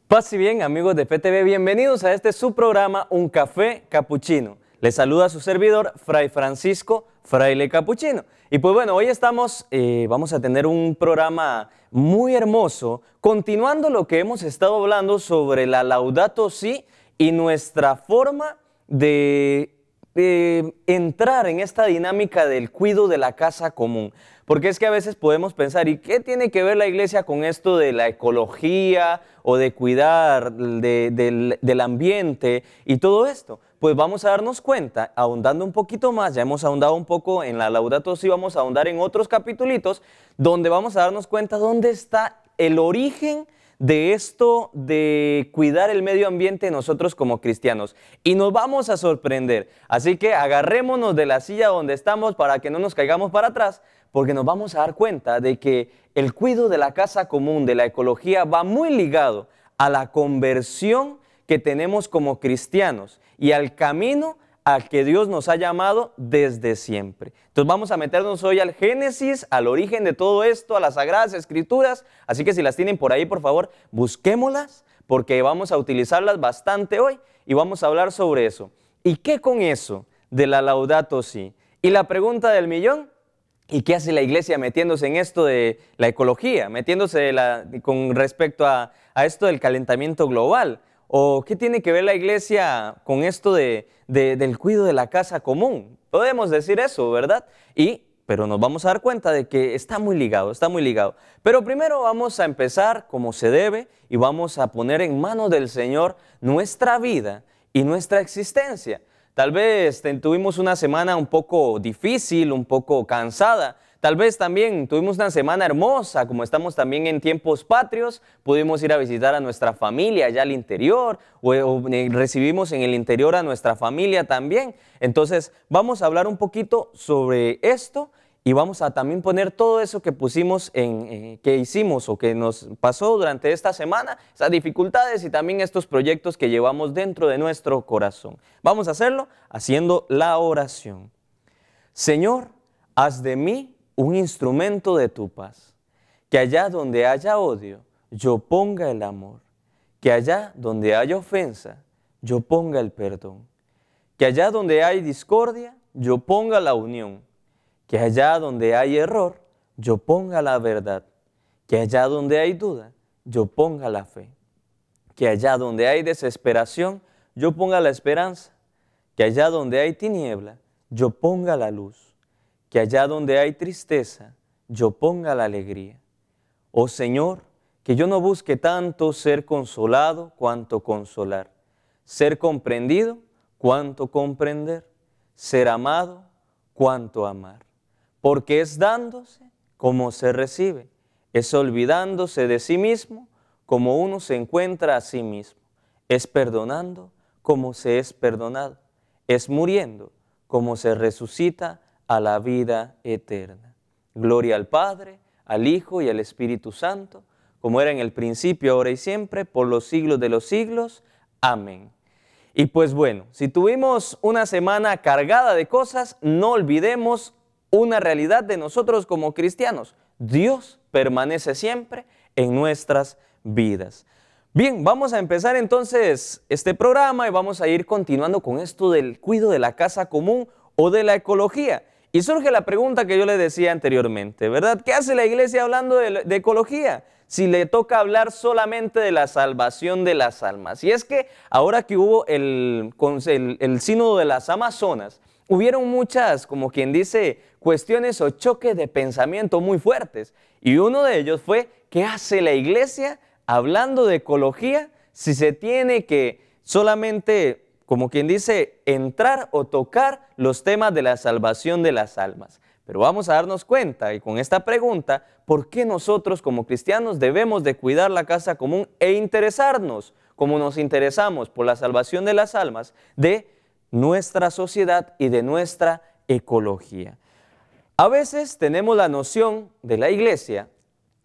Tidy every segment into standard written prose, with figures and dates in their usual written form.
Paz y bien, amigos de PTV, bienvenidos a este su programa Un Café Capuchino. Les saluda su servidor, Fray Francisco Fraile Capuchino. Y pues bueno, hoy vamos a tener un programa muy hermoso, continuando lo que hemos estado hablando sobre la Laudato Si y nuestra forma de entrar en esta dinámica del cuidado de la casa común. Porque es que a veces podemos pensar, ¿y qué tiene que ver la iglesia con esto de la ecología o de cuidar del ambiente y todo esto? Pues vamos a darnos cuenta, ahondando un poquito más, ya hemos ahondado un poco en la Laudato Si, vamos a ahondar en otros capitulitos, donde vamos a darnos cuenta dónde está el origen de esto de cuidar el medio ambiente nosotros como cristianos. Y nos vamos a sorprender. Así que agarrémonos de la silla donde estamos para que no nos caigamos para atrás, porque nos vamos a dar cuenta de que el cuidado de la casa común, de la ecología, va muy ligado a la conversión que tenemos como cristianos y al camino al que Dios nos ha llamado desde siempre. Entonces vamos a meternos hoy al Génesis, al origen de todo esto, a las Sagradas Escrituras. Así que si las tienen por ahí, por favor, busquémoslas, porque vamos a utilizarlas bastante hoy y vamos a hablar sobre eso. ¿Y qué con eso de la Laudato Si? Y la pregunta del millón, ¿y qué hace la iglesia metiéndose en esto de la ecología, metiéndose con respecto a esto del calentamiento global? ¿O qué tiene que ver la iglesia con esto del cuidado de la casa común? Podemos decir eso, ¿verdad? Pero nos vamos a dar cuenta de que está muy ligado, está muy ligado. Pero primero vamos a empezar como se debe y vamos a poner en manos del Señor nuestra vida y nuestra existencia. Tal vez tuvimos una semana un poco difícil, un poco cansada. Tal vez también tuvimos una semana hermosa, como estamos también en tiempos patrios, pudimos ir a visitar a nuestra familia allá al interior, o recibimos en el interior a nuestra familia también. Entonces vamos a hablar un poquito sobre esto y vamos a también poner todo eso que pusimos, que hicimos o que nos pasó durante esta semana, esas dificultades y también estos proyectos que llevamos dentro de nuestro corazón. Vamos a hacerlo haciendo la oración. Señor, haz de mí un instrumento de tu paz, que allá donde haya odio, yo ponga el amor, que allá donde haya ofensa, yo ponga el perdón, que allá donde hay discordia, yo ponga la unión, que allá donde hay error, yo ponga la verdad, que allá donde hay duda, yo ponga la fe, que allá donde hay desesperación, yo ponga la esperanza, que allá donde hay tiniebla, yo ponga la luz, que allá donde hay tristeza, yo ponga la alegría. Oh Señor, que yo no busque tanto ser consolado cuanto consolar, ser comprendido cuanto comprender, ser amado cuanto amar. Porque es dándose como se recibe, es olvidándose de sí mismo como uno se encuentra a sí mismo, es perdonando como se es perdonado, es muriendo como se resucita a la vida eterna. Gloria al Padre, al Hijo y al Espíritu Santo, como era en el principio, ahora y siempre, por los siglos de los siglos. Amén. Y pues bueno, si tuvimos una semana cargada de cosas, no olvidemos una realidad de nosotros como cristianos. Dios permanece siempre en nuestras vidas. Bien, vamos a empezar entonces este programa y vamos a ir continuando con esto del cuidado de la casa común o de la ecología. Y surge la pregunta que yo le decía anteriormente, ¿verdad? ¿Qué hace la iglesia hablando de ecología? Si le toca hablar solamente de la salvación de las almas. Y es que ahora que hubo el sínodo de las Amazonas, hubieron muchas, como quien dice, cuestiones o choques de pensamiento muy fuertes. Y uno de ellos fue, ¿qué hace la iglesia hablando de ecología si se tiene que solamente, como quien dice, entrar o tocar los temas de la salvación de las almas? Pero vamos a darnos cuenta, y con esta pregunta, ¿por qué nosotros como cristianos debemos de cuidar la casa común e interesarnos, como nos interesamos por la salvación de las almas, de nuestra sociedad y de nuestra ecología? A veces tenemos la noción de la iglesia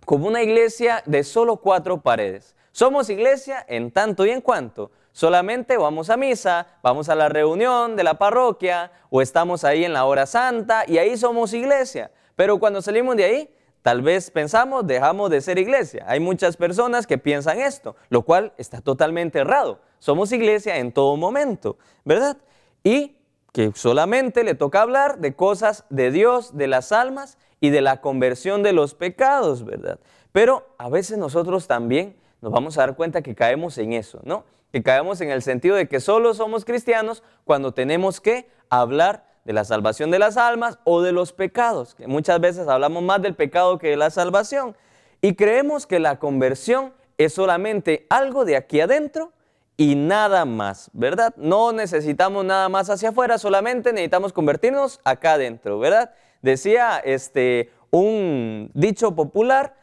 como una iglesia de solo 4 paredes. Somos iglesia en tanto y en cuanto solamente vamos a misa, vamos a la reunión de la parroquia o estamos ahí en la hora santa y ahí somos iglesia. Pero cuando salimos de ahí, tal vez pensamos, dejamos de ser iglesia. Hay muchas personas que piensan esto, lo cual está totalmente errado. Somos iglesia en todo momento, ¿verdad? Y que solamente le toca hablar de cosas de Dios, de las almas y de la conversión de los pecados, ¿verdad? Pero a veces nosotros también nos vamos a dar cuenta que caemos en eso, ¿no? Que caemos en el sentido de que solo somos cristianos cuando tenemos que hablar de la salvación de las almas o de los pecados, que muchas veces hablamos más del pecado que de la salvación, y creemos que la conversión es solamente algo de aquí adentro y nada más, ¿verdad? No necesitamos nada más hacia afuera, solamente necesitamos convertirnos acá adentro, ¿verdad? Decía un dicho popular,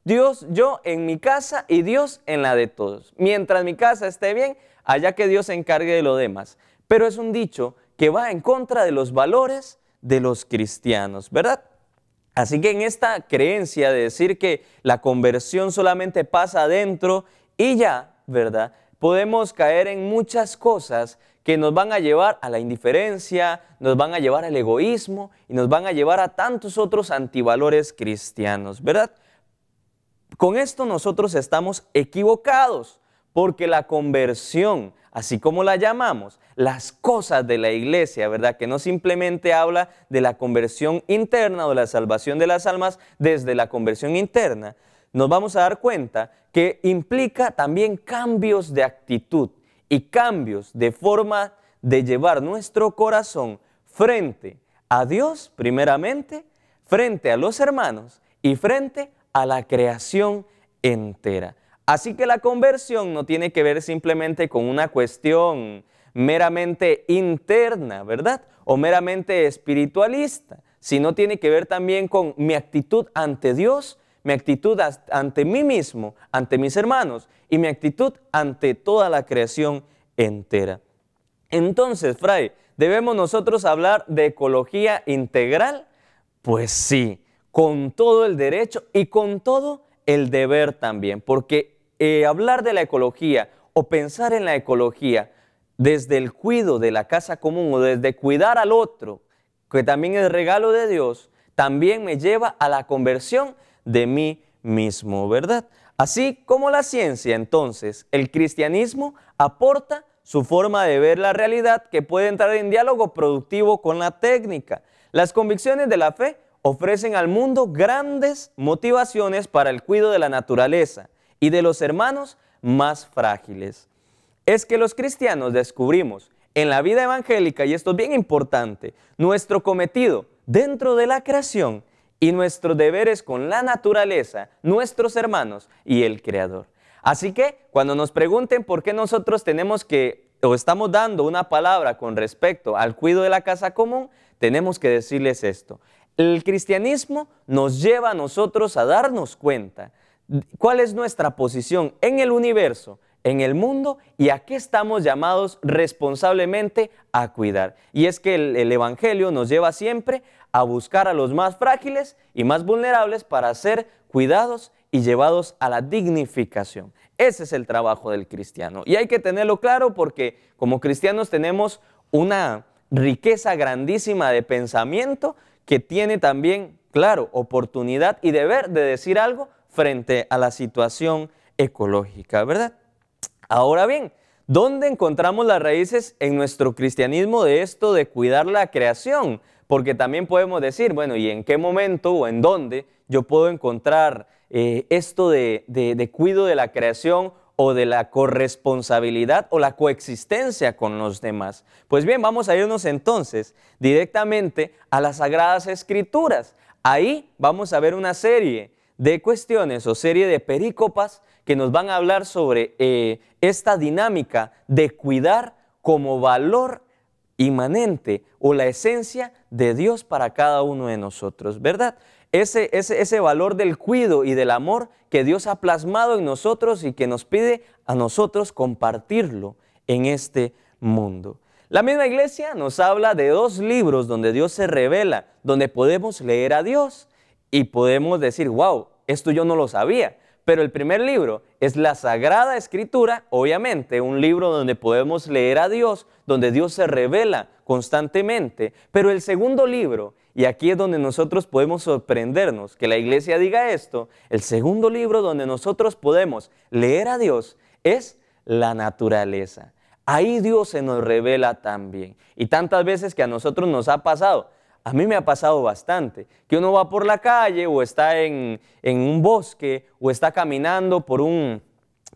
Dios, yo en mi casa y Dios en la de todos. Mientras mi casa esté bien, allá que Dios se encargue de lo demás. Pero es un dicho que va en contra de los valores de los cristianos, ¿verdad? Así que en esta creencia de decir que la conversión solamente pasa adentro y ya, ¿verdad? Podemos caer en muchas cosas que nos van a llevar a la indiferencia, nos van a llevar al egoísmo y nos van a llevar a tantos otros antivalores cristianos, ¿verdad? Con esto nosotros estamos equivocados, porque la conversión, así como la llamamos, las cosas de la iglesia, ¿verdad? Que no simplemente habla de la conversión interna o de la salvación de las almas desde la conversión interna, nos vamos a dar cuenta que implica también cambios de actitud y cambios de forma de llevar nuestro corazón frente a Dios primeramente, frente a los hermanos y frente a la creación entera. Así que la conversión no tiene que ver simplemente con una cuestión meramente interna, ¿verdad? O meramente espiritualista, sino tiene que ver también con mi actitud ante Dios, mi actitud ante mí mismo, ante mis hermanos y mi actitud ante toda la creación entera. Entonces, Fray, ¿debemos nosotros hablar de ecología integral? Pues sí, con todo el derecho y con todo el deber también, porque hablar de la ecología o pensar en la ecología desde el cuidado de la casa común o desde cuidar al otro, que también es regalo de Dios, también me lleva a la conversión de mí mismo, ¿verdad? Así como la ciencia, entonces, el cristianismo aporta su forma de ver la realidad que puede entrar en diálogo productivo con la técnica. Las convicciones de la fe ofrecen al mundo grandes motivaciones para el cuidado de la naturaleza y de los hermanos más frágiles. Es que los cristianos descubrimos en la vida evangélica, y esto es bien importante, nuestro cometido dentro de la creación y nuestros deberes con la naturaleza, nuestros hermanos y el Creador. Así que cuando nos pregunten por qué nosotros tenemos que, o estamos dando una palabra con respecto al cuidado de la casa común, tenemos que decirles esto. El cristianismo nos lleva a nosotros a darnos cuenta cuál es nuestra posición en el universo, en el mundo y a qué estamos llamados responsablemente a cuidar. Y es que el Evangelio nos lleva siempre a buscar a los más frágiles y más vulnerables para ser cuidados y llevados a la dignificación. Ese es el trabajo del cristiano. Y hay que tenerlo claro porque como cristianos tenemos una riqueza grandísima de pensamiento que tiene también, claro, oportunidad y deber de decir algo frente a la situación ecológica, ¿verdad? Ahora bien, ¿dónde encontramos las raíces en nuestro cristianismo de esto de cuidar la creación? Porque también podemos decir, bueno, ¿y en qué momento o en dónde yo puedo encontrar esto de cuidado de la creación o de la corresponsabilidad o la coexistencia con los demás? Pues bien, vamos a irnos entonces directamente a las Sagradas Escrituras. Ahí vamos a ver una serie de cuestiones o serie de perícopas que nos van a hablar sobre esta dinámica de cuidar como valor inmanente o la esencia de Dios para cada uno de nosotros, ¿verdad? Ese valor del cuidado y del amor que Dios ha plasmado en nosotros y que nos pide a nosotros compartirlo en este mundo. La misma iglesia nos habla de dos libros donde Dios se revela, donde podemos leer a Dios y podemos decir, wow, esto yo no lo sabía. Pero el primer libro es la Sagrada Escritura, obviamente, un libro donde podemos leer a Dios, donde Dios se revela constantemente. Pero el segundo libro, y aquí es donde nosotros podemos sorprendernos que la iglesia diga esto. El segundo libro donde nosotros podemos leer a Dios es la naturaleza. Ahí Dios se nos revela también. Y tantas veces que a nosotros nos ha pasado, a mí me ha pasado bastante, que uno va por la calle o está en un bosque o está caminando por un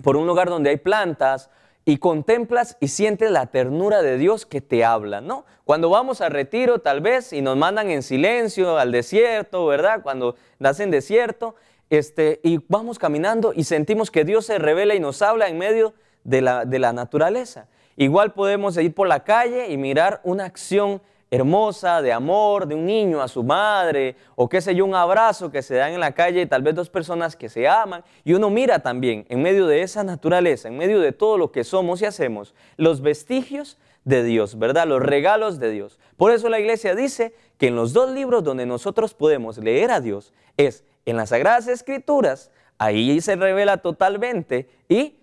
lugar donde hay plantas y contemplas y sientes la ternura de Dios que te habla, ¿no? Cuando vamos a retiro tal vez y nos mandan en silencio al desierto, ¿verdad? Cuando nacen desierto, y vamos caminando y sentimos que Dios se revela y nos habla en medio de la naturaleza. Igual podemos ir por la calle y mirar una acción hermosa de amor de un niño a su madre, o qué sé yo, un abrazo que se dan en la calle, tal vez dos personas que se aman, y uno mira también en medio de esa naturaleza, en medio de todo lo que somos y hacemos, los vestigios de Dios, ¿verdad? Los regalos de Dios. Por eso la iglesia dice que en los dos libros donde nosotros podemos leer a Dios es en las Sagradas Escrituras, ahí se revela totalmente, y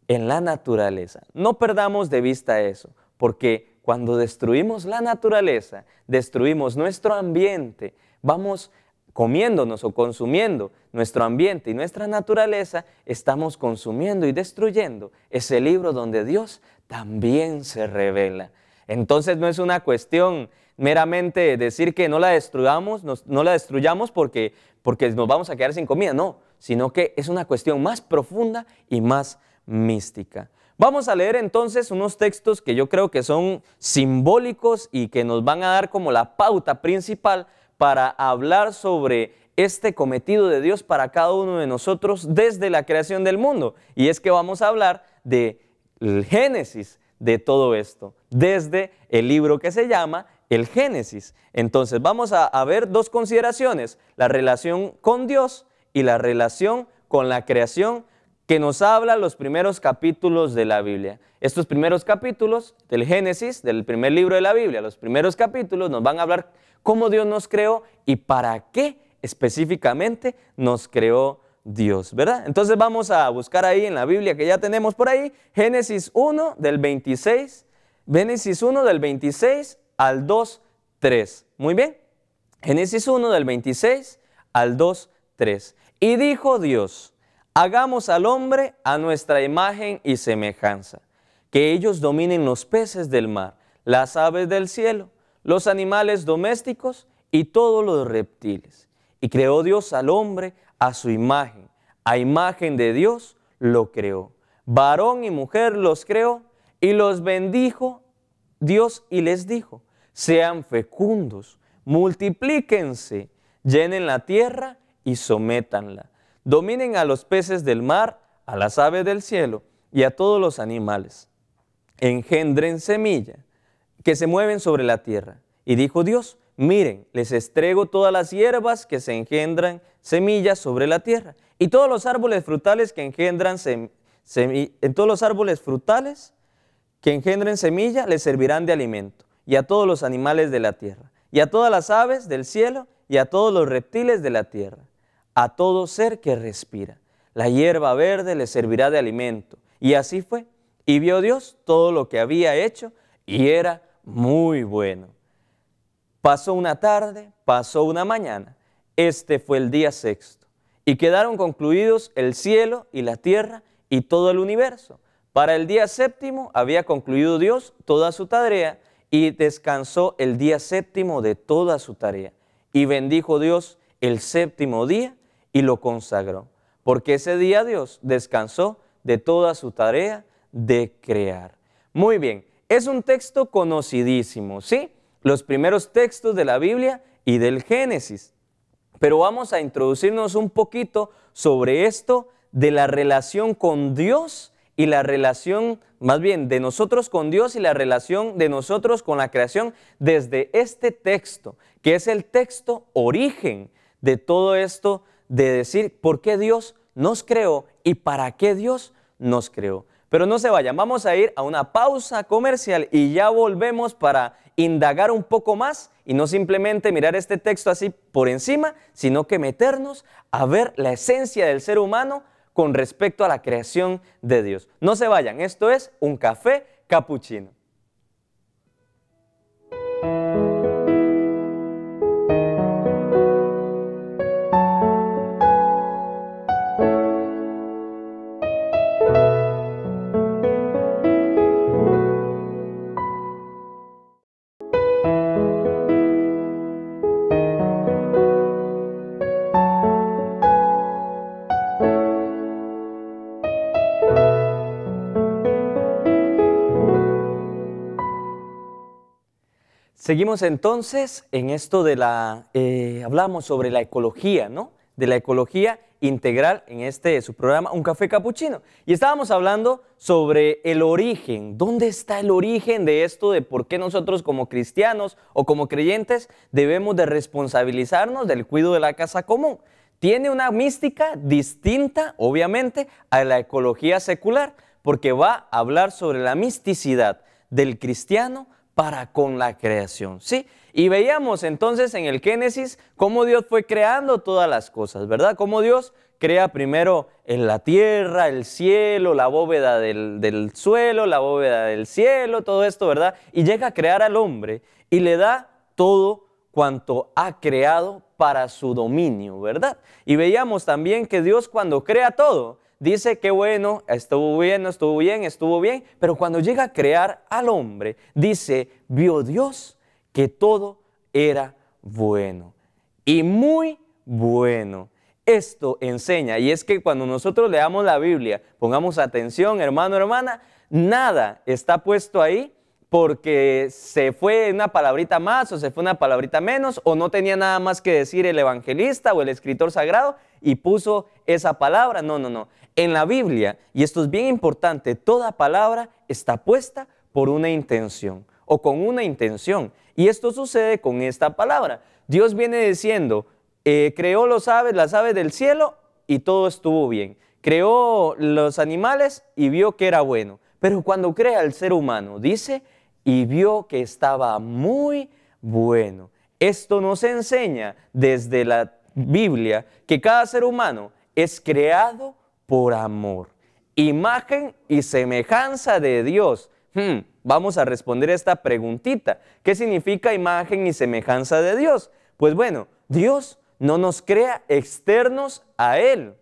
en la naturaleza. No perdamos de vista eso, porque cuando destruimos la naturaleza, destruimos nuestro ambiente, vamos comiéndonos o consumiendo nuestro ambiente y nuestra naturaleza, estamos consumiendo y destruyendo ese libro donde Dios también se revela. Entonces no es una cuestión meramente decir que no la destruyamos, no la destruyamos porque nos vamos a quedar sin comida, no, sino que es una cuestión más profunda y más mística. Vamos a leer entonces unos textos que yo creo que son simbólicos y que nos van a dar como la pauta principal para hablar sobre este cometido de Dios para cada uno de nosotros desde la creación del mundo. Y es que vamos a hablar del Génesis de todo esto, desde el libro que se llama el Génesis. Entonces vamos a ver dos consideraciones, la relación con Dios y la relación con la creación, que nos habla los primeros capítulos de la Biblia. Estos primeros capítulos del Génesis, del primer libro de la Biblia, los primeros capítulos nos van a hablar cómo Dios nos creó y para qué específicamente nos creó Dios, ¿verdad? Entonces vamos a buscar ahí en la Biblia que ya tenemos por ahí, Génesis 1 del 26 al 2:3. Muy bien, Génesis 1 del 26 al 2:3. Y dijo Dios: hagamos al hombre a nuestra imagen y semejanza, que ellos dominen los peces del mar, las aves del cielo, los animales domésticos y todos los reptiles. Y creó Dios al hombre a su imagen, a imagen de Dios lo creó. Varón y mujer los creó y los bendijo Dios y les dijo: sean fecundos, multiplíquense, llenen la tierra y sométanla. Dominen a los peces del mar, a las aves del cielo y a todos los animales. Engendren semilla, que se mueven sobre la tierra. Y dijo Dios: miren, les estrego todas las hierbas que se engendran semillas sobre la tierra, y todos los árboles frutales que engendran semilla les servirán de alimento, y a todos los animales de la tierra, y a todas las aves del cielo, y a todos los reptiles de la tierra. A todo ser que respira, la hierba verde le servirá de alimento. Y así fue. Y vio Dios todo lo que había hecho, y era muy bueno. Pasó una tarde, pasó una mañana. Este fue el día sexto. Y quedaron concluidos el cielo y la tierra y todo el universo. Para el día séptimo había concluido Dios toda su tarea, y descansó el día séptimo de toda su tarea. Y bendijo Dios el séptimo día y lo consagró, porque ese día Dios descansó de toda su tarea de crear. Muy bien, es un texto conocidísimo, ¿sí? Los primeros textos de la Biblia y del Génesis. Pero vamos a introducirnos un poquito sobre esto de la relación con Dios y la relación, más bien, de nosotros con Dios y la relación de nosotros con la creación desde este texto, que es el texto origen de todo esto, de decir por qué Dios nos creó y para qué Dios nos creó. Pero no se vayan, vamos a ir a una pausa comercial y ya volvemos para indagar un poco más y no simplemente mirar este texto así por encima, sino que meternos a ver la esencia del ser humano con respecto a la creación de Dios. No se vayan, esto es un café capuchino. Seguimos entonces en esto de hablamos sobre la ecología, ¿no? De la ecología integral en su programa Un Café Capuchino. Y estábamos hablando sobre el origen. ¿Dónde está el origen de esto de por qué nosotros como cristianos o como creyentes debemos de responsabilizarnos del cuidado de la casa común? Tiene una mística distinta, obviamente, a la ecología secular, porque va a hablar sobre la misticidad del cristiano para con la creación, ¿sí? Y veíamos entonces en el Génesis cómo Dios fue creando todas las cosas, ¿verdad? Cómo Dios crea primero en la tierra, el cielo, la bóveda del suelo, la bóveda del cielo, todo esto, ¿verdad? Y llega a crear al hombre y le da todo cuanto ha creado para su dominio, ¿verdad? Y veíamos también que Dios cuando crea todo, dice que bueno, estuvo bien, pero cuando llega a crear al hombre, dice, vio Dios que todo era bueno y muy bueno. Esto enseña, y es que cuando nosotros leamos la Biblia, pongamos atención, hermano, hermana, nada está puesto ahí porque se fue una palabrita más o se fue una palabrita menos o no tenía nada más que decir el evangelista o el escritor sagrado y puso esa palabra. No, no, no. En la Biblia, y esto es bien importante, toda palabra está puesta por una intención o con una intención. Y esto sucede con esta palabra. Dios viene diciendo, creó las aves del cielo y todo estuvo bien. Creó los animales y vio que era bueno. Pero cuando crea al ser humano, dice, y vio que estaba muy bueno. Esto nos enseña desde la Biblia que cada ser humano es creado por amor, imagen y semejanza de Dios. Vamos a responder esta preguntita. ¿Qué significa imagen y semejanza de Dios? Pues bueno, Dios no nos crea externos a Él.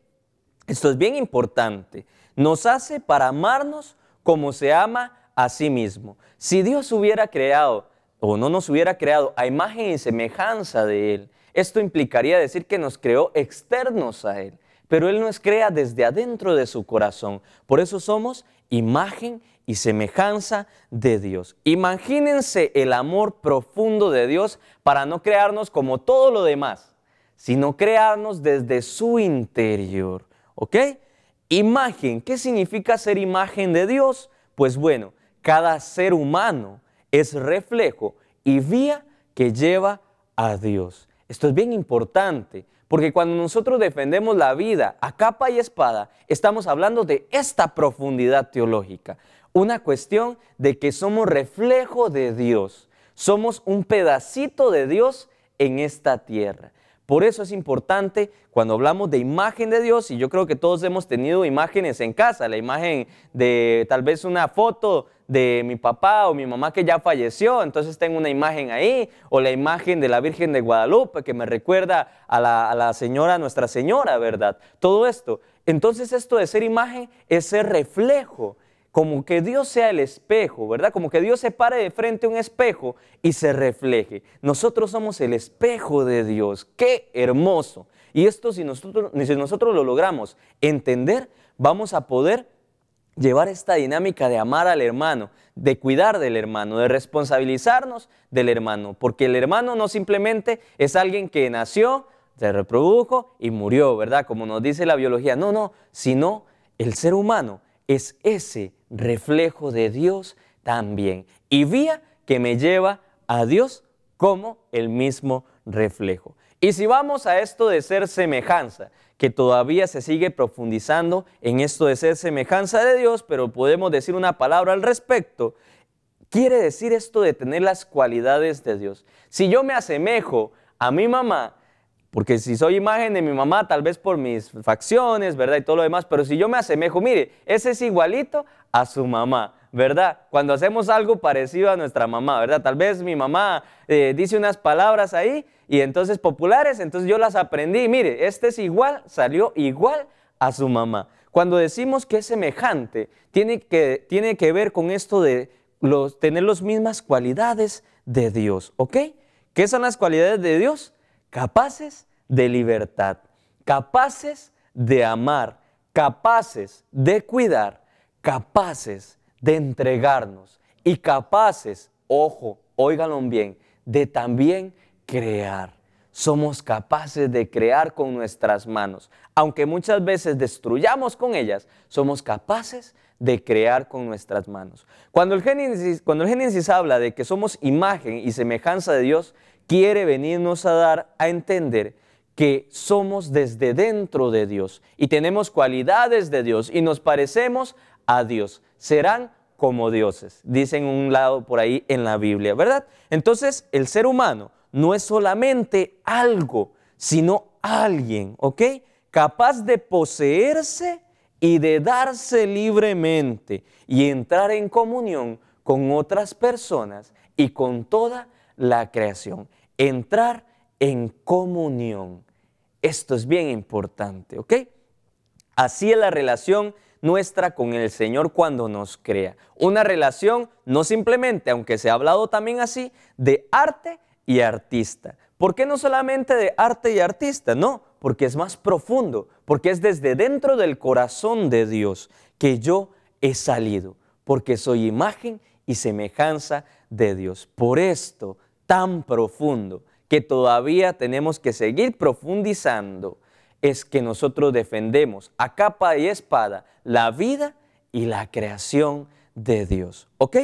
Esto es bien importante. Nos hace para amarnos como se ama a sí mismo. Si Dios hubiera creado o no nos hubiera creado a imagen y semejanza de Él, esto implicaría decir que nos creó externos a Él, pero Él nos crea desde adentro de su corazón. Por eso somos imagen y semejanza de Dios. Imagínense el amor profundo de Dios para no crearnos como todo lo demás, sino crearnos desde su interior, ¿ok? Imagen, ¿qué significa ser imagen de Dios? Pues bueno, cada ser humano es reflejo y vía que lleva a Dios. Esto es bien importante, porque cuando nosotros defendemos la vida a capa y espada, estamos hablando de esta profundidad teológica. Una cuestión de que somos reflejo de Dios, somos un pedacito de Dios en esta tierra. Por eso es importante cuando hablamos de imagen de Dios, y yo creo que todos hemos tenido imágenes en casa, la imagen de tal vez una foto de mi papá o mi mamá que ya falleció, entonces tengo una imagen ahí, o la imagen de la Virgen de Guadalupe que me recuerda a la señora, Nuestra Señora, ¿verdad? Todo esto. Entonces esto de ser imagen es ser reflejo, como que Dios sea el espejo, ¿verdad? Como que Dios se pare de frente a un espejo y se refleje. Nosotros somos el espejo de Dios. ¡Qué hermoso! Y esto si nosotros lo logramos entender, vamos a poder llevar esta dinámica de amar al hermano, de cuidar del hermano, de responsabilizarnos del hermano. Porque el hermano no simplemente es alguien que nació, se reprodujo y murió, ¿verdad? Como nos dice la biología. No, no, sino el ser humano es ese reflejo de Dios también, y vía que me lleva a Dios como el mismo reflejo. Y si vamos a esto de ser semejanza, que todavía se sigue profundizando en esto de ser semejanza de Dios, pero podemos decir una palabra al respecto, quiere decir esto de tener las cualidades de Dios. Si yo me asemejo a mi mamá, porque si soy imagen de mi mamá, tal vez por mis facciones, ¿verdad? Y todo lo demás, pero si yo me asemejo, mire, ese es igualito a su mamá, ¿verdad? Cuando hacemos algo parecido a nuestra mamá, ¿verdad? Tal vez mi mamá dice unas palabras ahí y entonces populares, entonces yo las aprendí. Mire, este es igual, salió igual a su mamá. Cuando decimos que es semejante, tiene que ver con esto de tener las mismas cualidades de Dios, ¿ok? ¿Qué son las cualidades de Dios? Capaces de libertad, capaces de amar, capaces de cuidar, capaces de entregarnos y capaces, ojo, óiganlo bien, de también crear. Somos capaces de crear con nuestras manos. Aunque muchas veces destruyamos con ellas, somos capaces de crear con nuestras manos. Cuando el Génesis habla de que somos imagen y semejanza de Dios, quiere venirnos a dar a entender que somos desde dentro de Dios y tenemos cualidades de Dios y nos parecemos a Dios. Serán como dioses, dice en un lado por ahí en la Biblia, ¿verdad? Entonces, el ser humano no es solamente algo, sino alguien, ¿ok? Capaz de poseerse y de darse libremente y entrar en comunión con otras personas y con toda la creación. Entrar en comunión. Esto es bien importante, ¿ok? Así es la relación nuestra con el Señor cuando nos crea. Una relación no simplemente, aunque se ha hablado también así, de arte y artista. ¿Por qué no solamente de arte y artista? No, porque es más profundo, porque es desde dentro del corazón de Dios que yo he salido, porque soy imagen y semejanza de Dios. Por esto, tan profundo, que todavía tenemos que seguir profundizando, es que nosotros defendemos a capa y espada la vida y la creación de Dios. ¿Ok?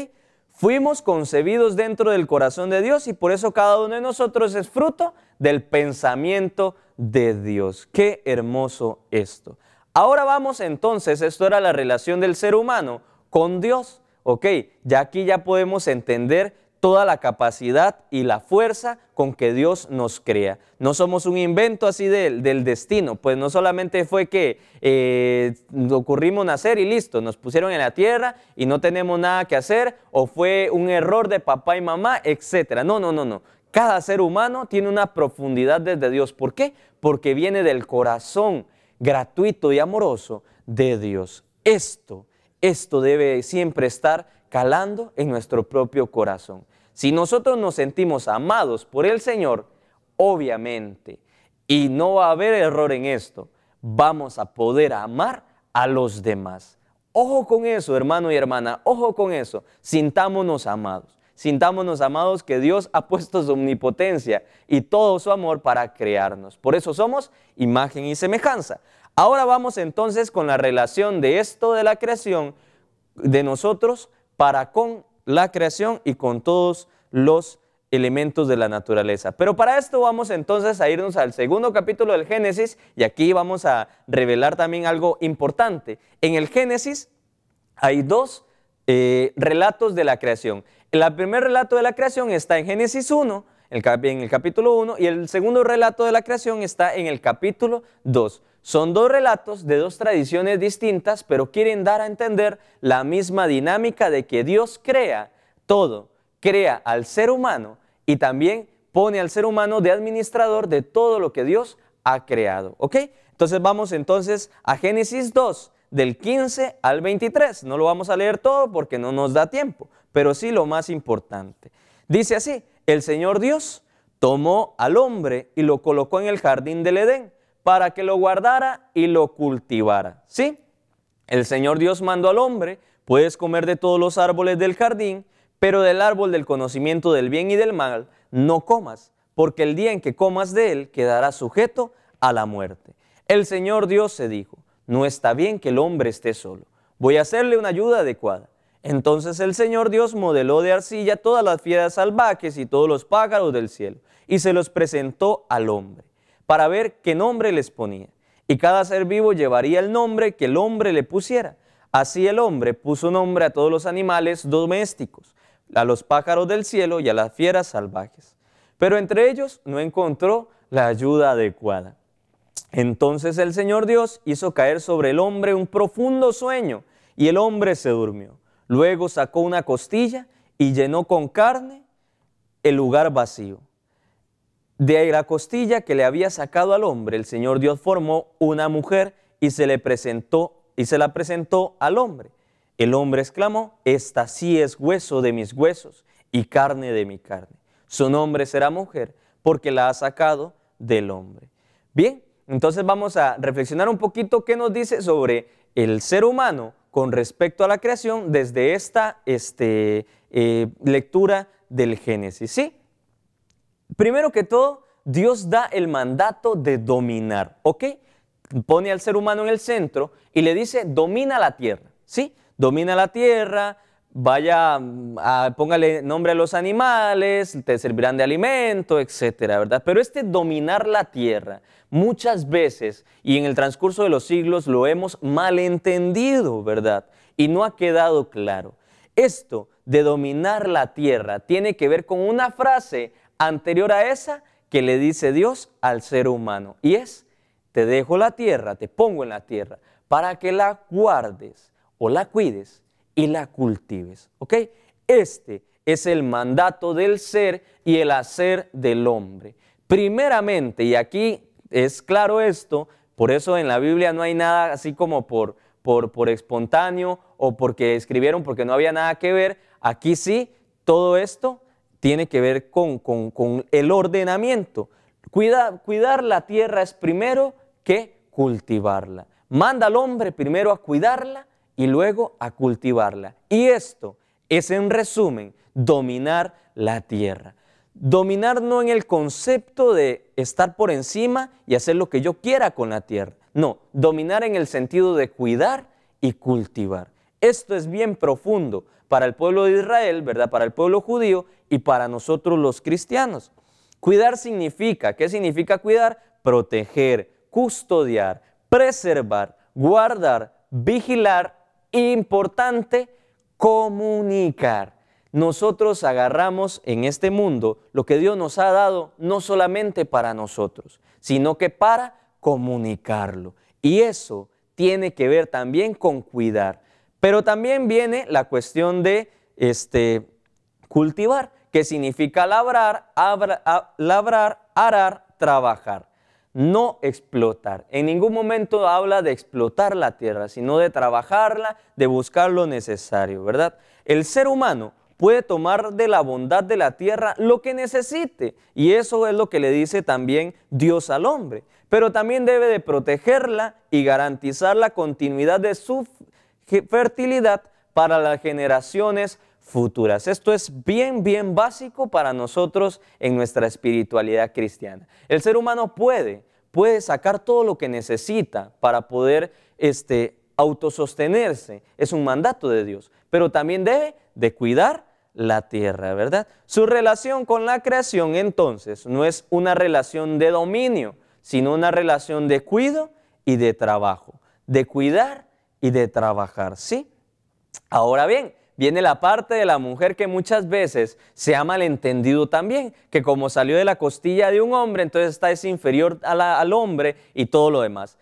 Fuimos concebidos dentro del corazón de Dios y por eso cada uno de nosotros es fruto del pensamiento de Dios. ¡Qué hermoso esto! Ahora vamos entonces, esto era la relación del ser humano con Dios. ¿Ok? Ya aquí ya podemos entender toda la capacidad y la fuerza con que Dios nos crea. No somos un invento así del destino, pues no solamente fue que ocurrimos nacer y listo, nos pusieron en la tierra y no tenemos nada que hacer, o fue un error de papá y mamá, etc. No. Cada ser humano tiene una profundidad desde Dios. ¿Por qué? Porque viene del corazón gratuito y amoroso de Dios. Esto debe siempre estar calando en nuestro propio corazón. Si nosotros nos sentimos amados por el Señor, obviamente, y no va a haber error en esto, vamos a poder amar a los demás. Ojo con eso, hermano y hermana, ojo con eso. Sintámonos amados que Dios ha puesto su omnipotencia y todo su amor para crearnos. Por eso somos imagen y semejanza. Ahora vamos entonces con la relación de esto de la creación de nosotros para con la creación y con todos los elementos de la naturaleza. Pero para esto vamos entonces a irnos al segundo capítulo del Génesis y aquí vamos a revelar también algo importante. En el Génesis hay dos relatos de la creación. El primer relato de la creación está en Génesis 1, en el capítulo 1, y el segundo relato de la creación está en el capítulo 2. Son dos relatos de dos tradiciones distintas, pero quieren dar a entender la misma dinámica de que Dios crea todo, crea al ser humano y también pone al ser humano de administrador de todo lo que Dios ha creado. ¿Ok? Entonces vamos entonces a Génesis 2, del 15 al 23. No lo vamos a leer todo porque no nos da tiempo, pero sí lo más importante. Dice así: el Señor Dios tomó al hombre y lo colocó en el jardín del Edén para que lo guardara y lo cultivara. ¿Sí? El Señor Dios mandó al hombre: puedes comer de todos los árboles del jardín, pero del árbol del conocimiento del bien y del mal no comas, porque el día en que comas de él quedarás sujeto a la muerte. El Señor Dios se dijo: no está bien que el hombre esté solo, voy a hacerle una ayuda adecuada. Entonces el Señor Dios modeló de arcilla todas las fieras salvajes y todos los pájaros del cielo, y se los presentó al hombre, para ver qué nombre les ponía. Y cada ser vivo llevaría el nombre que el hombre le pusiera. Así el hombre puso nombre a todos los animales domésticos, a los pájaros del cielo y a las fieras salvajes. Pero entre ellos no encontró la ayuda adecuada. Entonces el Señor Dios hizo caer sobre el hombre un profundo sueño, y el hombre se durmió. Luego sacó una costilla y llenó con carne el lugar vacío. De la costilla que le había sacado al hombre, el Señor Dios formó una mujer y se la presentó al hombre. El hombre exclamó: esta sí es hueso de mis huesos y carne de mi carne. Su nombre será mujer, porque la ha sacado del hombre. Bien, entonces vamos a reflexionar un poquito qué nos dice sobre el ser humano con respecto a la creación desde esta lectura del Génesis, ¿sí? Primero que todo, Dios da el mandato de dominar, ¿ok? Pone al ser humano en el centro y le dice, domina la tierra, ¿sí? Domina la tierra, póngale nombre a los animales, te servirán de alimento, etcétera, ¿verdad? Pero este dominar la tierra, muchas veces, y en el transcurso de los siglos lo hemos malentendido, ¿verdad? Y no ha quedado claro. Esto de dominar la tierra tiene que ver con una frase anterior a esa que le dice Dios al ser humano, y es, te dejo la tierra, te pongo en la tierra, para que la guardes o la cuides y la cultives, ¿ok? Este es el mandato del ser y el hacer del hombre. Primeramente, y aquí es claro esto, por eso en la Biblia no hay nada así como por espontáneo o porque escribieron porque no había nada que ver, aquí sí, todo esto tiene que ver con el ordenamiento. Cuidar la tierra es primero que cultivarla. Manda al hombre primero a cuidarla y luego a cultivarla. Y esto es, en resumen, dominar la tierra. Dominar no en el concepto de estar por encima y hacer lo que yo quiera con la tierra. No, dominar en el sentido de cuidar y cultivar. Esto es bien profundo para el pueblo de Israel, ¿verdad? Para el pueblo judío y para nosotros los cristianos. Cuidar significa, ¿qué significa cuidar? Proteger, custodiar, preservar, guardar, vigilar, importante, comunicar. Nosotros agarramos en este mundo lo que Dios nos ha dado no solamente para nosotros, sino que para comunicarlo. Y eso tiene que ver también con cuidar. Pero también viene la cuestión de cultivar, que significa labrar, arar, trabajar. No explotar. En ningún momento habla de explotar la tierra, sino de trabajarla, de buscar lo necesario, ¿verdad? El ser humano puede tomar de la bondad de la tierra lo que necesite, y eso es lo que le dice también Dios al hombre. Pero también debe de protegerla y garantizar la continuidad de su fertilidad para las generaciones futuras. Esto es bien básico para nosotros en nuestra espiritualidad cristiana. El ser humano puede sacar todo lo que necesita para poder autosostenerse. Es un mandato de Dios, pero también debe de cuidar la tierra, ¿verdad? Su relación con la creación, entonces, no es una relación de dominio, sino una relación de cuidado y de trabajo, de cuidar y de trabajar, ¿sí? Ahora bien, viene la parte de la mujer que muchas veces se ha malentendido también, que como salió de la costilla de un hombre, entonces es inferior al hombre y todo lo demás.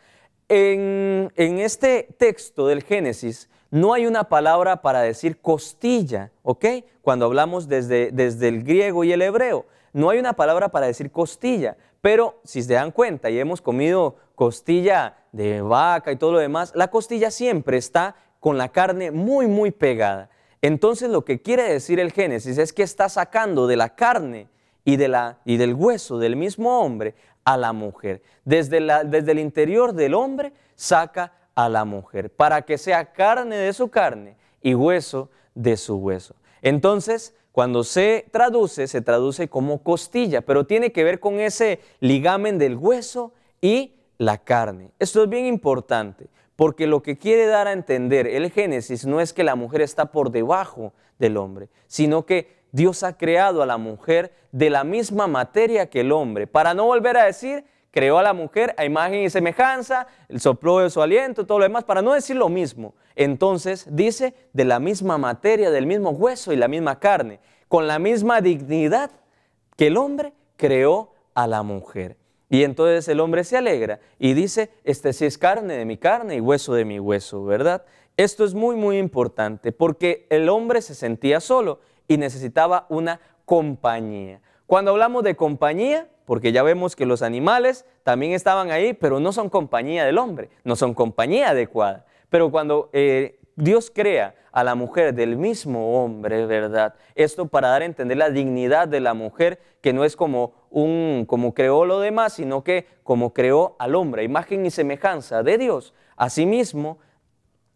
En este texto del Génesis no hay una palabra para decir costilla, ¿ok? Cuando hablamos desde el griego y el hebreo, no hay una palabra para decir costilla, pero si se dan cuenta y hemos comido costilla de vaca y todo lo demás, la costilla siempre está con la carne muy pegada. Entonces lo que quiere decir el Génesis es que está sacando de la carne y del hueso del mismo hombre a la mujer. Desde el interior del hombre saca a la mujer para que sea carne de su carne y hueso de su hueso. Entonces, cuando se traduce como costilla, pero tiene que ver con ese ligamen del hueso y la carne. Esto es bien importante, porque lo que quiere dar a entender el Génesis no es que la mujer está por debajo del hombre, sino que Dios ha creado a la mujer de la misma materia que el hombre, para no volver a decir, creó a la mujer a imagen y semejanza, el sopló de su aliento, todo lo demás, para no decir lo mismo. Entonces dice de la misma materia, del mismo hueso y la misma carne, con la misma dignidad que el hombre creó a la mujer. Y entonces el hombre se alegra y dice, este sí es carne de mi carne y hueso de mi hueso, ¿verdad? Esto es muy importante porque el hombre se sentía solo y necesitaba una compañía. Cuando hablamos de compañía, porque ya vemos que los animales también estaban ahí, pero no son compañía del hombre, no son compañía adecuada. Pero cuando Dios crea a la mujer del mismo hombre, ¿verdad? Esto para dar a entender la dignidad de la mujer, que no es como creó lo demás, sino que como creó al hombre, imagen y semejanza de Dios. Asimismo,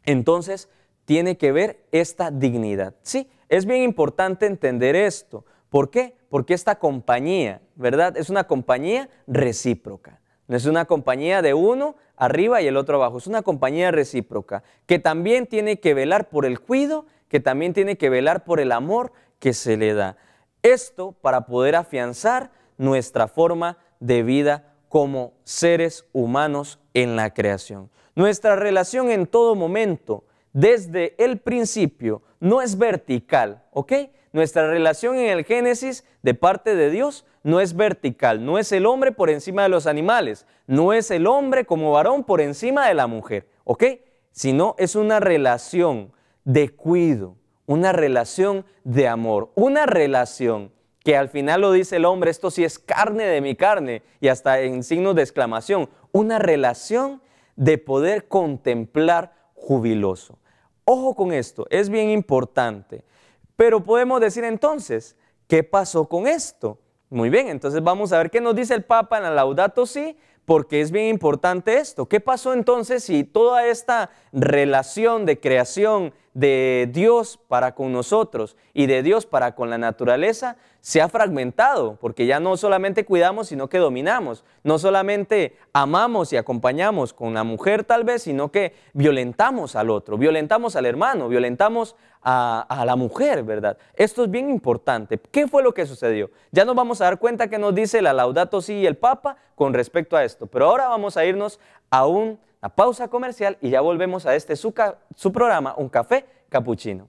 entonces tiene que ver esta dignidad. Sí, es bien importante entender esto, ¿Por qué? Porque esta compañía, ¿verdad? Es una compañía recíproca. No es una compañía de uno arriba y el otro abajo. Es una compañía recíproca que también tiene que velar por el cuidado, que también tiene que velar por el amor que se le da. Esto para poder afianzar nuestra forma de vida como seres humanos en la creación. Nuestra relación en todo momento, desde el principio, no es vertical, ¿ok? Nuestra relación en el Génesis de parte de Dios no es vertical, no es el hombre por encima de los animales, no es el hombre como varón por encima de la mujer, ¿ok? Sino es una relación de cuidado, una relación de amor, una relación que al final lo dice el hombre, esto sí es carne de mi carne, y hasta en signos de exclamación, una relación de poder contemplar jubiloso. Ojo con esto, es bien importante, pero podemos decir entonces, ¿qué pasó con esto? Muy bien, entonces vamos a ver qué nos dice el Papa en la Laudato Si, porque es bien importante esto. ¿Qué pasó entonces si toda esta relación de creación de Dios para con nosotros y de Dios para con la naturaleza se ha fragmentado? Porque ya no solamente cuidamos, sino que dominamos. No solamente amamos y acompañamos con la mujer tal vez, sino que violentamos al otro, violentamos al hermano, violentamos a la mujer, ¿verdad? Esto es bien importante. ¿Qué fue lo que sucedió? Ya nos vamos a dar cuenta que nos dice la Laudato Si y el Papa con respecto a esto. Pero ahora vamos a irnos a una pausa comercial y ya volvemos a este su programa, Un Café Capuchino.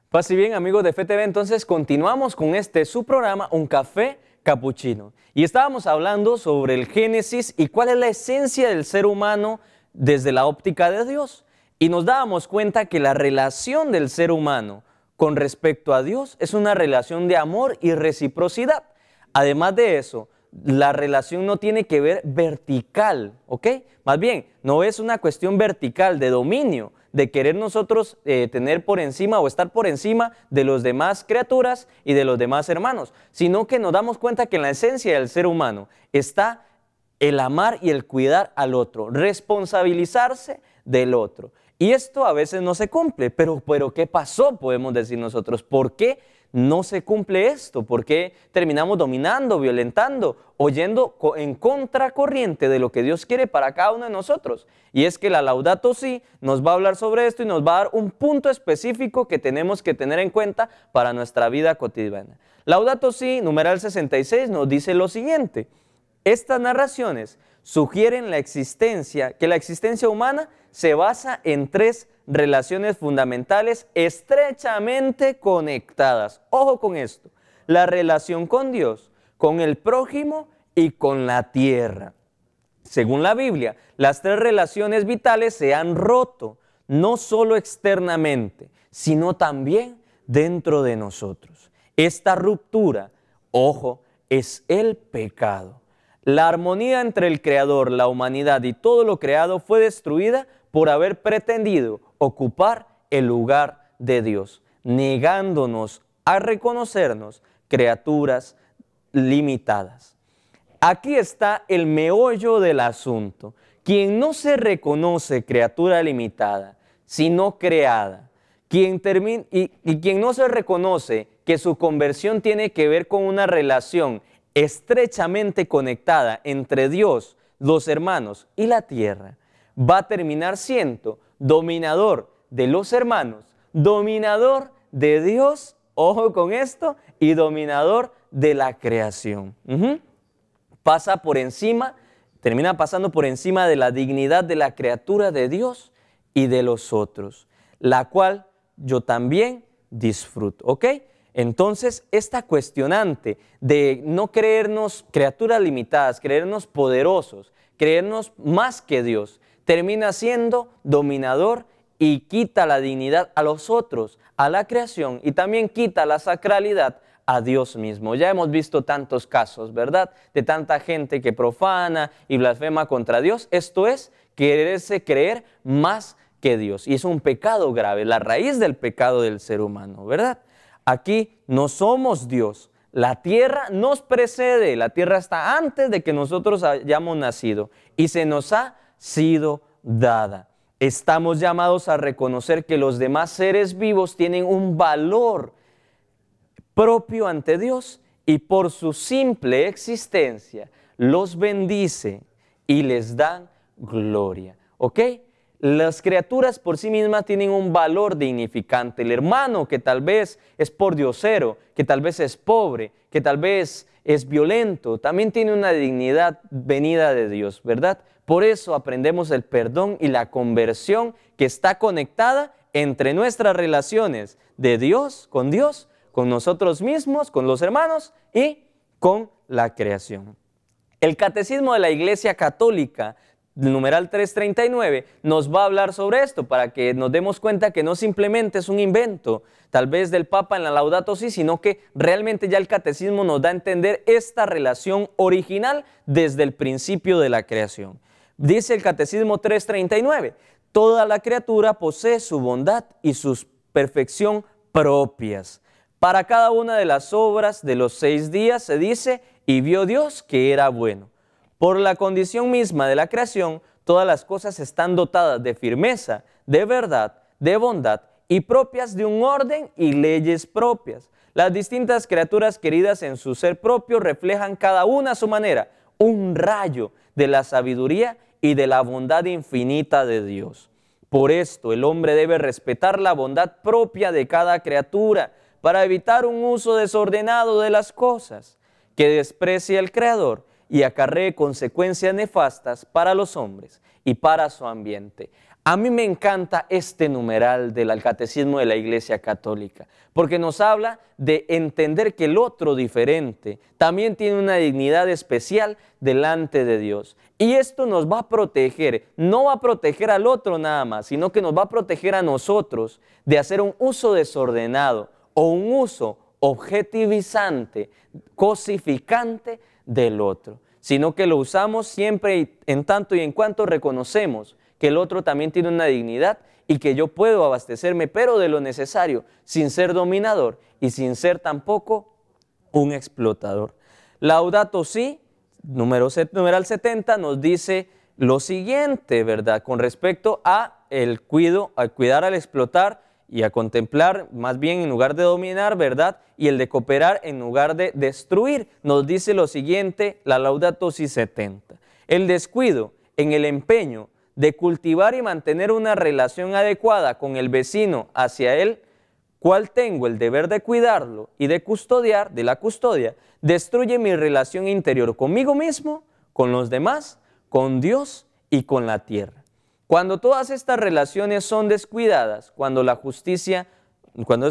Paz y bien, amigos de FTV, entonces continuamos con su programa, Un Café Capuchino. Y estábamos hablando sobre el Génesis y cuál es la esencia del ser humano desde la óptica de Dios. Y nos dábamos cuenta que la relación del ser humano con respecto a Dios es una relación de amor y reciprocidad. Además de eso, la relación no tiene que ver vertical, ¿ok? Más bien, no es una cuestión vertical de dominio, de querer nosotros tener por encima o estar por encima de los demás criaturas y de los demás hermanos, sino que nos damos cuenta que en la esencia del ser humano está el amar y el cuidar al otro, responsabilizarse del otro. Y esto a veces no se cumple, pero ¿qué pasó? Podemos decir nosotros, ¿por qué no se cumple esto? ¿Por qué terminamos dominando, violentando o yendo en contracorriente de lo que Dios quiere para cada uno de nosotros? Y es que la Laudato Si nos va a hablar sobre esto y nos va a dar un punto específico que tenemos que tener en cuenta para nuestra vida cotidiana. Laudato Si, numeral 66, nos dice lo siguiente: estas narraciones sugieren que la existencia humana se basa en tres relaciones fundamentales estrechamente conectadas. Ojo con esto: la relación con Dios, con el prójimo y con la tierra. Según la Biblia, las tres relaciones vitales se han roto, no solo externamente, sino también dentro de nosotros. Esta ruptura, ojo, es el pecado. La armonía entre el Creador, la humanidad y todo lo creado fue destruida por haber pretendido ocupar el lugar de Dios, negándonos a reconocernos criaturas limitadas. Aquí está el meollo del asunto. Quien no se reconoce criatura limitada, sino creada, quien no se reconoce que su conversión tiene que ver con una relación estrechamente conectada entre Dios, los hermanos y la tierra, va a terminar siendo dominador de los hermanos, dominador de Dios, ojo con esto, y dominador de la creación. Termina pasando por encima de la dignidad de la criatura de Dios y de los otros, la cual yo también disfruto, ¿ok? Entonces, esta cuestionante de no creernos criaturas limitadas, creernos poderosos, creernos más que Dios, termina siendo dominador y quita la dignidad a los otros, a la creación, y también quita la sacralidad a Dios mismo. Ya hemos visto tantos casos, ¿verdad? De tanta gente que profana y blasfema contra Dios. Esto es quererse creer más que Dios. Y es un pecado grave, la raíz del pecado del ser humano, ¿verdad? Aquí no somos Dios. La tierra nos precede, la tierra está antes de que nosotros hayamos nacido y se nos ha sido dada. Estamos llamados a reconocer que los demás seres vivos tienen un valor propio ante Dios y por su simple existencia los bendice y les dan gloria. ¿Ok? Las criaturas por sí mismas tienen un valor dignificante. El hermano que tal vez es pordiosero, que tal vez es pobre, que tal vez es violento, también tiene una dignidad venida de Dios, ¿verdad? Por eso aprendemos el perdón y la conversión que está conectada entre nuestras relaciones de Dios, con nosotros mismos, con los hermanos y con la creación. El Catecismo de la Iglesia Católica, numeral 339, nos va a hablar sobre esto para que nos demos cuenta que no simplemente es un invento, tal vez del Papa en la Laudato Si, sino que realmente ya el Catecismo nos da a entender esta relación original desde el principio de la creación. Dice el Catecismo 339, toda la criatura posee su bondad y su perfección propias. Para cada una de las obras de los 6 días se dice, y vio Dios que era bueno. Por la condición misma de la creación, todas las cosas están dotadas de firmeza, de verdad, de bondad y propias de un orden y leyes propias. Las distintas criaturas queridas en su ser propio reflejan cada una a su manera un rayo de la sabiduría y de la bondad infinita de Dios. Por esto el hombre debe respetar la bondad propia de cada criatura para evitar un uso desordenado de las cosas que desprecie al Creador y acarree consecuencias nefastas para los hombres y para su ambiente. A mí me encanta este numeral del Catecismo de la Iglesia Católica, porque nos habla de entender que el otro diferente también tiene una dignidad especial delante de Dios. Y esto nos va a proteger, no va a proteger al otro nada más, sino que nos va a proteger a nosotros de hacer un uso desordenado o un uso objetivizante, cosificante del otro, sino que lo usamos siempre en tanto y en cuanto reconocemos que el otro también tiene una dignidad y que yo puedo abastecerme, pero de lo necesario, sin ser dominador y sin ser tampoco un explotador. Laudato Si, numeral 70, nos dice lo siguiente, ¿verdad? Con respecto a cuidar al explotar y a contemplar más bien en lugar de dominar, ¿verdad? Y el de cooperar en lugar de destruir. Nos dice lo siguiente, la Laudato Si 70. El descuido en el empeño de cultivar y mantener una relación adecuada con el vecino hacia él, cual tengo el deber de cuidarlo y de custodiar, de la custodia, destruye mi relación interior conmigo mismo, con los demás, con Dios y con la tierra. Cuando todas estas relaciones son descuidadas, cuando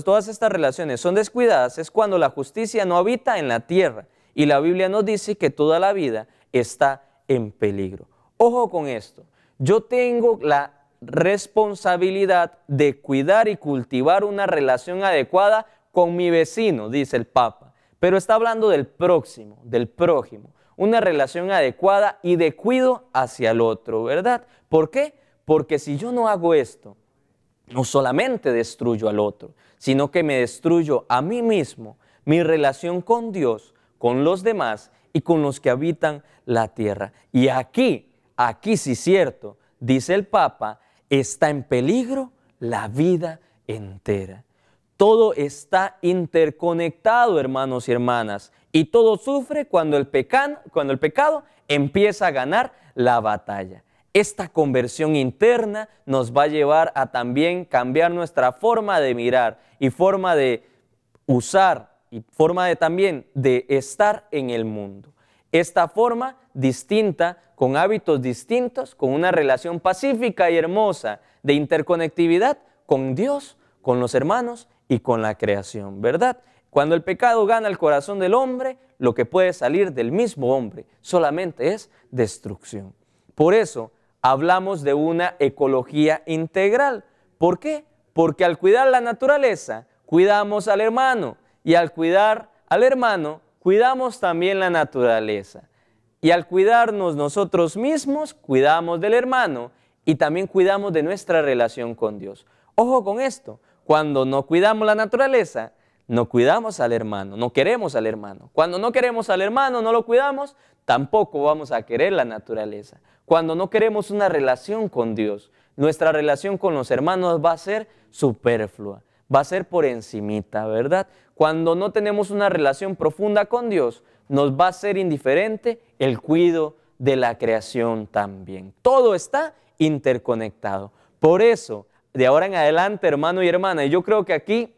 todas estas relaciones son descuidadas, es cuando la justicia no habita en la tierra. Y la Biblia nos dice que toda la vida está en peligro. Ojo con esto. Yo tengo la responsabilidad de cuidar y cultivar una relación adecuada con mi vecino, dice el Papa. Pero está hablando del próximo, del prójimo. Una relación adecuada y de cuidado hacia el otro, ¿verdad? ¿Por qué? Porque si yo no hago esto, no solamente destruyo al otro, sino que me destruyo a mí mismo, mi relación con Dios, con los demás y con los que habitan la tierra. Y aquí sí es cierto, dice el Papa, está en peligro la vida entera. Todo está interconectado, hermanos y hermanas, y todo sufre cuando el pecado empieza a ganar la batalla. Esta conversión interna nos va a llevar a también cambiar nuestra forma de mirar y forma de usar y forma de también de estar en el mundo. Esta forma distinta, con hábitos distintos, con una relación pacífica y hermosa de interconectividad con Dios, con los hermanos y con la creación, ¿verdad? Cuando el pecado gana el corazón del hombre, lo que puede salir del mismo hombre solamente es destrucción. Por eso hablamos de una ecología integral, ¿Por qué? Porque al cuidar la naturaleza, cuidamos al hermano, y al cuidar al hermano, cuidamos también la naturaleza. Y al cuidarnos nosotros mismos, cuidamos del hermano y también cuidamos de nuestra relación con Dios. Ojo con esto, cuando no cuidamos la naturaleza, no cuidamos al hermano, no queremos al hermano. Cuando no queremos al hermano, no lo cuidamos, tampoco vamos a querer la naturaleza. Cuando no queremos una relación con Dios, nuestra relación con los hermanos va a ser superflua, va a ser por encimita, ¿verdad? Cuando no tenemos una relación profunda con Dios, nos va a ser indiferente el cuidado de la creación también. Todo está interconectado. Por eso, de ahora en adelante, hermano y hermana, y yo creo que aquí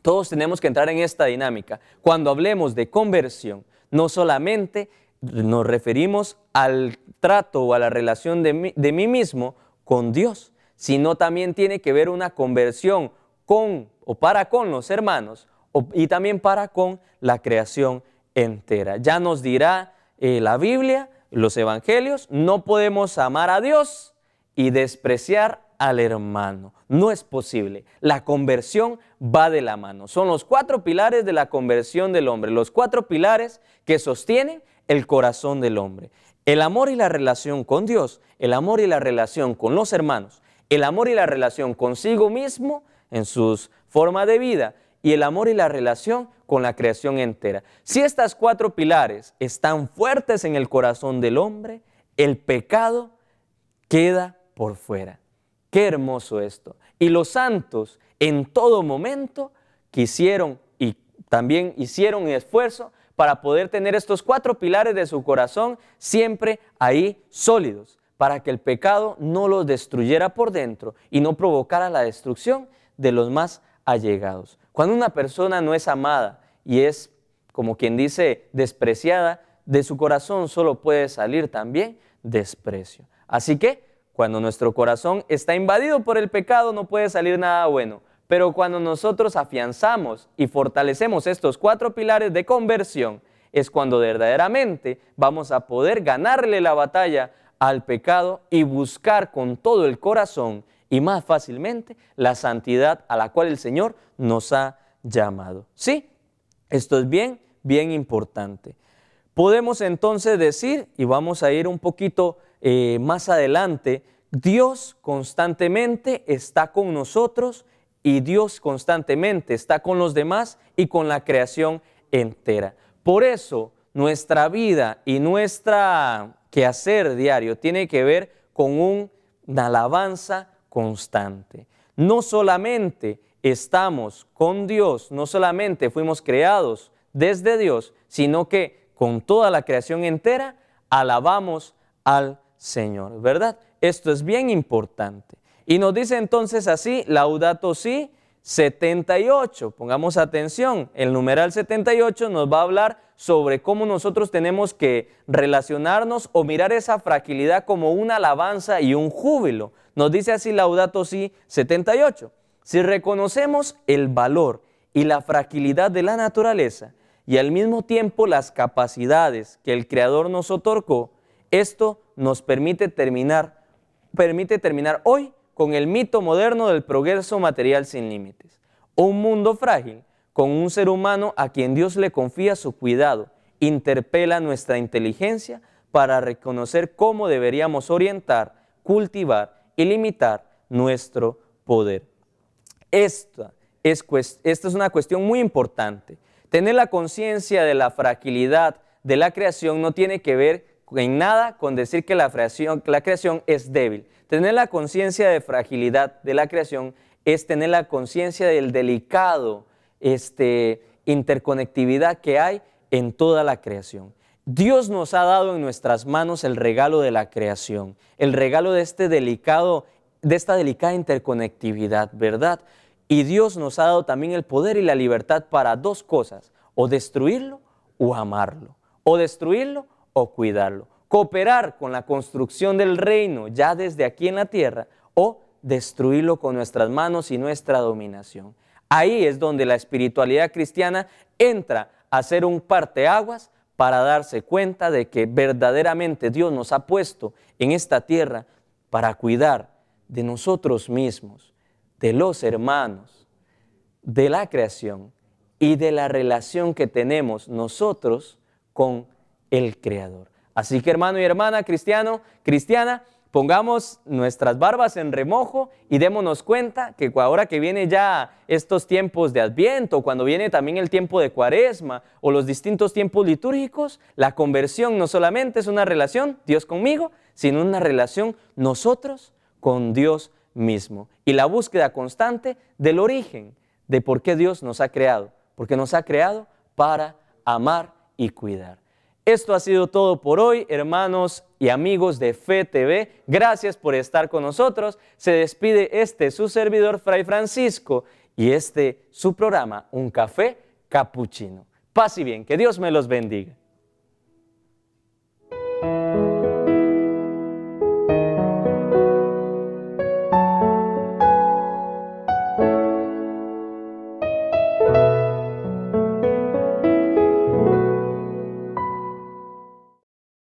todos tenemos que entrar en esta dinámica. Cuando hablemos de conversión, no solamente nos referimos al trato o a la relación de mí mismo con Dios, sino también tiene que ver una conversión con o para con los hermanos y también para con la creación entera. Ya nos dirá la Biblia, los evangelios, no podemos amar a Dios y despreciar al hermano. No es posible. La conversión va de la mano. Son los 4 pilares de la conversión del hombre, los 4 pilares que sostienen el corazón del hombre. El amor y la relación con Dios, el amor y la relación con los hermanos, el amor y la relación consigo mismo en sus formas de vida y el amor y la relación con la creación entera. Si estas 4 pilares están fuertes en el corazón del hombre, el pecado queda por fuera. Qué hermoso esto. Y los santos en todo momento quisieron y también hicieron un esfuerzo para poder tener estos 4 pilares de su corazón siempre ahí sólidos, para que el pecado no los destruyera por dentro y no provocara la destrucción de los más allegados. Cuando una persona no es amada y es, como quien dice, despreciada, de su corazón solo puede salir también desprecio. Así que, cuando nuestro corazón está invadido por el pecado, no puede salir nada bueno. Pero cuando nosotros afianzamos y fortalecemos estos 4 pilares de conversión, es cuando verdaderamente vamos a poder ganarle la batalla al pecado y buscar con todo el corazón y más fácilmente la santidad a la cual el Señor nos ha llamado. ¿Sí? Esto es bien, bien importante. Podemos entonces decir, y vamos a ir un poquito más adelante, Dios constantemente está con nosotros y Dios constantemente está con los demás y con la creación entera. Por eso nuestra vida y nuestra quehacer diario tiene que ver con una alabanza constante. No solamente estamos con Dios, no solamente fuimos creados desde Dios, sino que con toda la creación entera alabamos al Señor, ¿verdad? Esto es bien importante. Y nos dice entonces así, Laudato Si 78. Pongamos atención, el numeral 78 nos va a hablar sobre cómo nosotros tenemos que relacionarnos o mirar esa fragilidad como una alabanza y un júbilo. Nos dice así Laudato Si 78. Si reconocemos el valor y la fragilidad de la naturaleza y al mismo tiempo las capacidades que el Creador nos otorgó, esto nos permite terminar hoy con el mito moderno del progreso material sin límites. Un mundo frágil con un ser humano a quien Dios le confía su cuidado, interpela nuestra inteligencia para reconocer cómo deberíamos orientar, cultivar y limitar nuestro poder. Esta es una cuestión muy importante. Tener la conciencia de la fragilidad de la creación no tiene que ver en nada con decir que la creación es débil. Tener la conciencia de fragilidad de la creación es tener la conciencia del delicado interconectividad que hay en toda la creación. Dios nos ha dado en nuestras manos el regalo de la creación, el regalo de esta delicada interconectividad, ¿verdad? Y Dios nos ha dado también el poder y la libertad para 2 cosas, o destruirlo o amarlo, o destruirlo o cuidarlo, cooperar con la construcción del reino ya desde aquí en la tierra o destruirlo con nuestras manos y nuestra dominación. Ahí es donde la espiritualidad cristiana entra a ser un parteaguas para darse cuenta de que verdaderamente Dios nos ha puesto en esta tierra para cuidar de nosotros mismos, de los hermanos, de la creación y de la relación que tenemos nosotros con el Creador. Así que hermano y hermana, cristiano, cristiana, pongamos nuestras barbas en remojo y démonos cuenta que ahora que viene ya estos tiempos de Adviento, cuando viene también el tiempo de Cuaresma o los distintos tiempos litúrgicos, la conversión no solamente es una relación, Dios conmigo, sino una relación nosotros con Dios mismo. Y la búsqueda constante del origen, de por qué Dios nos ha creado, porque nos ha creado para amar y cuidar. Esto ha sido todo por hoy, hermanos y amigos de Fe TV. Gracias por estar con nosotros. Se despide su servidor, Fray Francisco, y su programa, Un Café Capuchino. Paz y bien, que Dios me los bendiga.